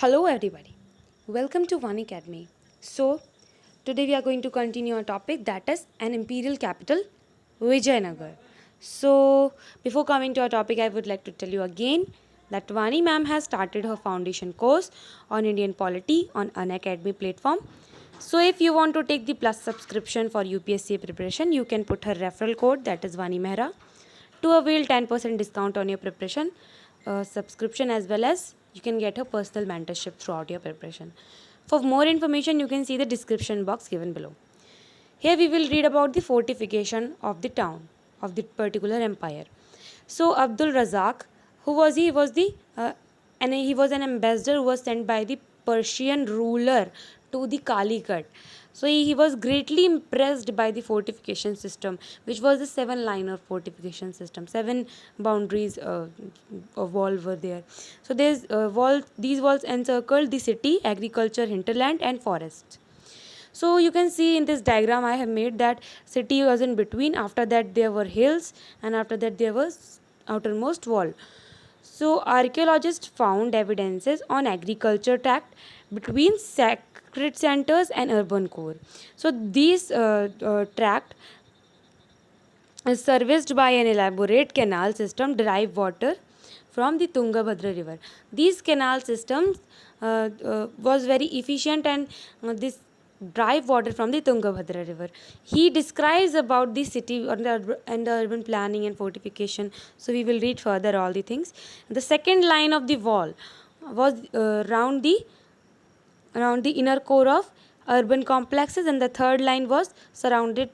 Hello everybody. Welcome to One Academy. So, today we are going to continue our topic that is an imperial capital, Vijayanagar. So, before coming to our topic, I would like to tell you again that Vani ma'am has started her foundation course on Indian polity on an academy platform. So, if you want to take the plus subscription for UPSC preparation, you can put her referral code that is Vani Mehra to avail 10% discount on your preparation subscription, as well as you can get a personal mentorship throughout your preparation. For more information, you can see the description box given below. Here we will read about the fortification of the town of the particular empire. So Abdul Razak, who was he? He was the and he was an ambassador who was sent by the Persian ruler to the Calicut. So he was greatly impressed by the fortification system, which was the seven-liner fortification system. Seven boundaries of wall were there. So there's these walls encircled the city, agriculture, hinterland, and forests. So you can see in this diagram I have made that city was in between. After that there were hills, and after that there was outermost wall. So archaeologists found evidences on agriculture tract between sacred centers and urban core. So these tract is serviced by an elaborate canal system derive water from the Tungabhadra river. These canal systems was very efficient, and this drive water from the Tungabhadra river. He describes about the city and the urban planning and fortification. So we will read further all the things. The second line of the wall was around the inner core of urban complexes, and the third line surrounded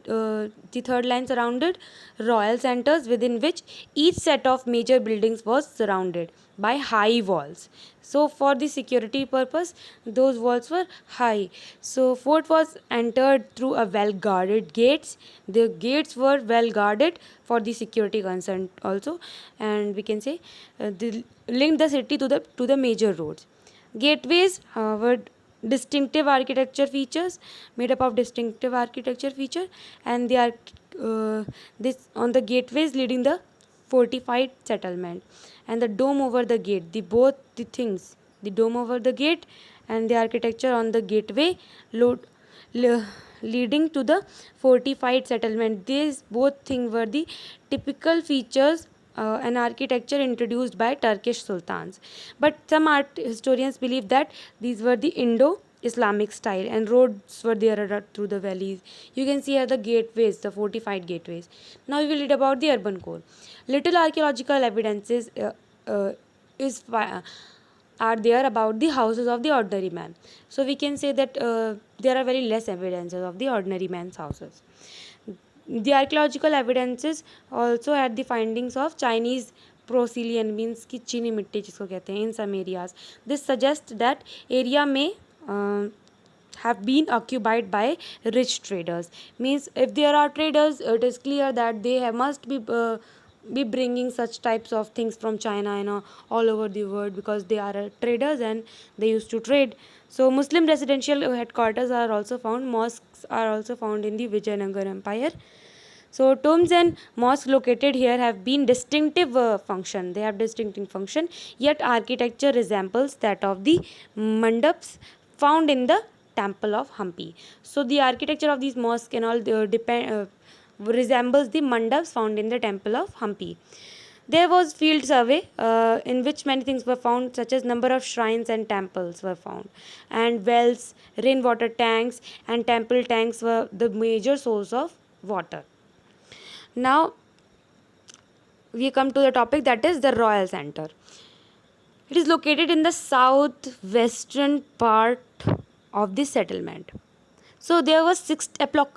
royal centers, within which each set of major buildings was surrounded by high walls. So for the security purpose, those walls were high. So fort was entered through a well guarded gates. The gates were well guarded for the security concern also, and we can say they linked the city to the major roads. Gateways were distinctive architecture features, made up of distinctive architecture feature, and they are this on the gateways leading the fortified settlement, and the dome over the gate, the both the things, the dome over the gate and the architecture on the gateway load, leading to the fortified settlement. These both things were the typical features and architecture introduced by Turkish sultans. But some art historians believe that these were the Indo Islamic style, and roads were there through the valleys. You can see here the gateways, the fortified gateways. Now we will read about the urban core. Little archaeological evidences is are there about the houses of the ordinary man. So we can say that there are very less evidences of the ordinary man's houses. The archaeological evidences also had the findings of Chinese porcelain, means कि चीनी मिट्टी जिसको कहते हैं, in some areas. This suggests that area may have been occupied by rich traders. Means if there are traders, it is clear that they must be bringing such types of things from China and all over the world, because they are traders and they used to trade. So Muslim residential headquarters are also found. Mosques are also found in the Vijayanagar Empire. So tombs and mosques located here have been distinctive function. They have distinctive function. Yet architecture resembles that of the mandaps found in the temple of Hampi. So the architecture of these mosques and all resembles the mandaps found in the temple of Hampi. There was field survey in which many things were found, such as number of shrines and temples were found, and wells, rainwater tanks, and temple tanks were the major source of water. Now we come to the topic that is the Royal Center. It is located in the southwestern part of the settlement. So there were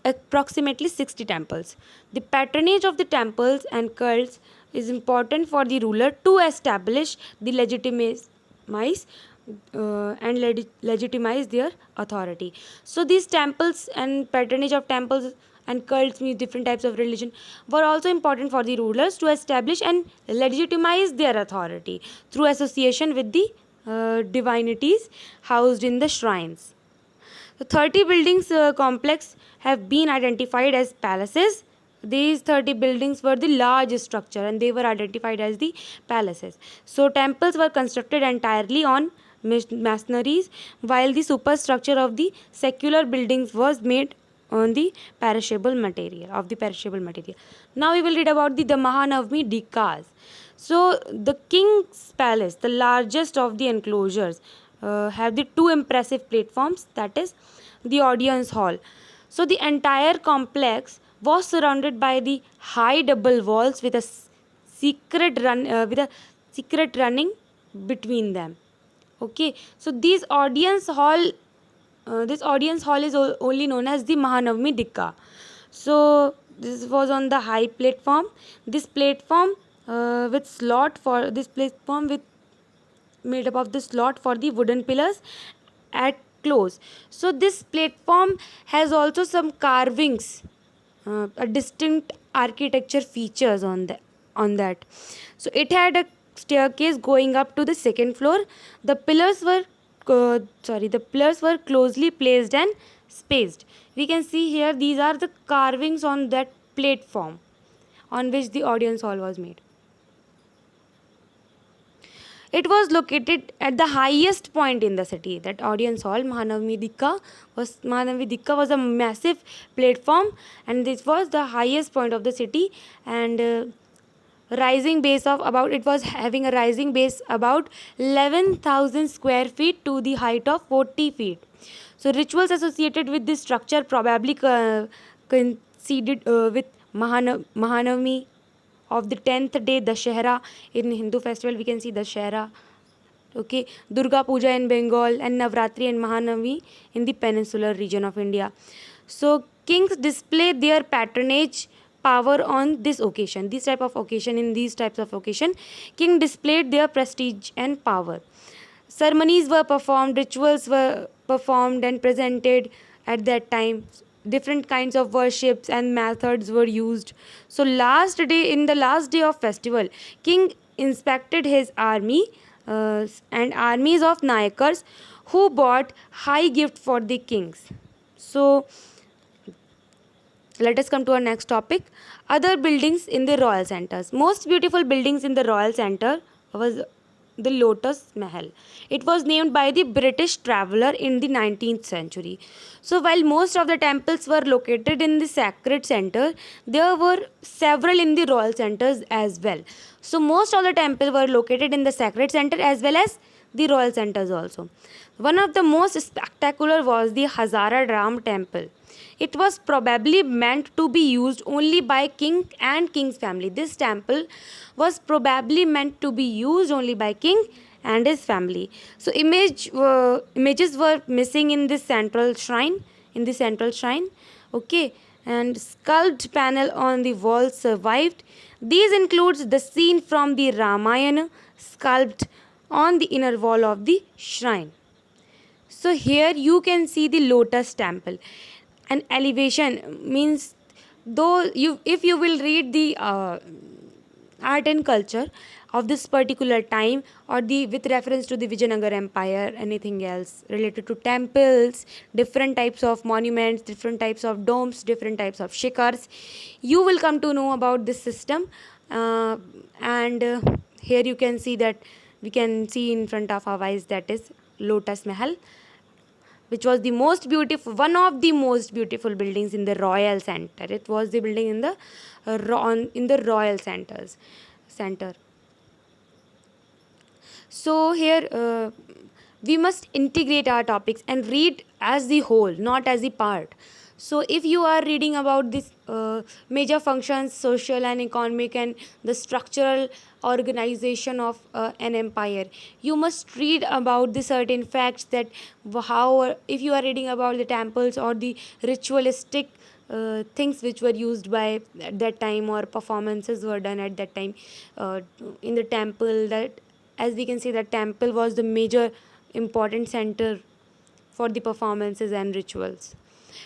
approximately 60 temples. The patronage of the temples and cults is important for the ruler to establish the legitimize their authority. So these temples and patronage of temples and cults, means different types of religion, were also important for the rulers to establish and legitimize their authority through association with the divinities housed in the shrines. The 30 buildings complex have been identified as palaces. These 30 buildings were the large structure and they were identified as the palaces. So temples were constructed entirely on masonries, while the superstructure of the secular buildings was made on the perishable material of the perishable material. Now we will read about the Mahanavami Dikas. So the king's palace, the largest of the enclosures, have the two impressive platforms, that is the audience hall. So the entire complex was surrounded by the high double walls with a secret running between them. Okay, so this audience hall is only known as the Mahanavami Dikka. So this was on the high platform. This platform with slot for this platform with made up of the slot for the wooden pillars at close. So this platform has also some carvings, a distinct architecture features on that. So it had a staircase going up to the second floor. The pillars were the pillars were closely placed and spaced. We can see here these are the carvings on that platform on which the audience hall was made. It was located at the highest point in the city. That audience hall, Mahanavami Dikka was a massive platform, and this was the highest point of the city, and rising base of about it was having a rising base about 11,000 square feet to the height of 40 feet. So rituals associated with this structure probably coincided with Mahanavami of the 10th day Dashera. In Hindu festival we can see Dashera, okay, Durga Puja in Bengal, and Navratri and Mahanavami in the peninsular region of India. So kings display their patronage power on this occasion, this type of occasion. In these types of occasion, king displayed their prestige and power. Ceremonies were performed, rituals were performed and presented at that time. Different kinds of worships and methods were used. So in the last day of festival, king inspected his army and armies of Nayakars who brought high gift for the kings. So let us come to our next topic, other buildings in the royal centers. Most beautiful buildings in the royal center was the Lotus Mahal. It was named by the British traveler in the 19th century. So while most of the temples were located in the sacred center, there were several in the royal centers as well. So most of the temples were located in the sacred center as well as the royal centers also. One of the most spectacular was the Hazara Ram temple. It was probably meant to be used only by king and king's family. This temple was probably meant to be used only by king and his family. So images were missing in this central shrine. Okay, and sculpted panel on the wall survived. These includes the scene from the Ramayana sculpted on the inner wall of the shrine. So here you can see the lotus temple. An elevation means, though you if you will read the art and culture of this particular time, or the with reference to the Vijayanagar Empire, anything else related to temples, different types of monuments, different types of domes, different types of shikhars, you will come to know about this system. And Here you can see that we can see in front of our eyes, that is Lotus Mahal, which was the most beautiful, one of the most beautiful buildings in the royal center. It was the building in the in the royal center. So here we must integrate our topics and read as the whole, not as the part. So if you are reading about this major functions, social and economic, and the structural organization of an empire, you must read about the certain facts, that how, if you are reading about the temples or the ritualistic things which were used by at that time, or performances were done at that time in the temple, that as we can see that temple was the major important center for the performances and rituals.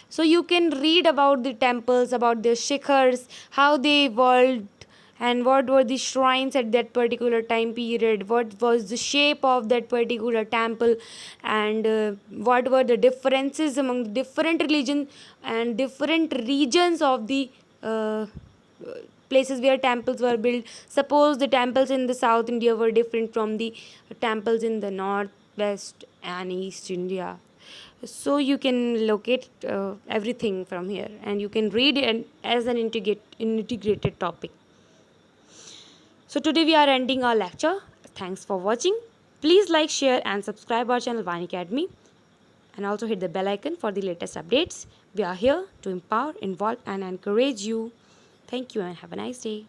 So you can read about the temples, about their shikhars, how they evolved, and what were the shrines at that particular time period, what was the shape of that particular temple, and what were the differences among different religions and different regions of the places where temples were built. Suppose the temples in the South India were different from the temples in the North, West and East India. So you can locate everything from here, and you can read it as an integrated topic. So today we are ending our lecture. Thanks for watching. Please like, share, and subscribe our channel Vani Academy, and also hit the bell icon for the latest updates. We are here to empower, involve, and encourage you. Thank you and have a nice day.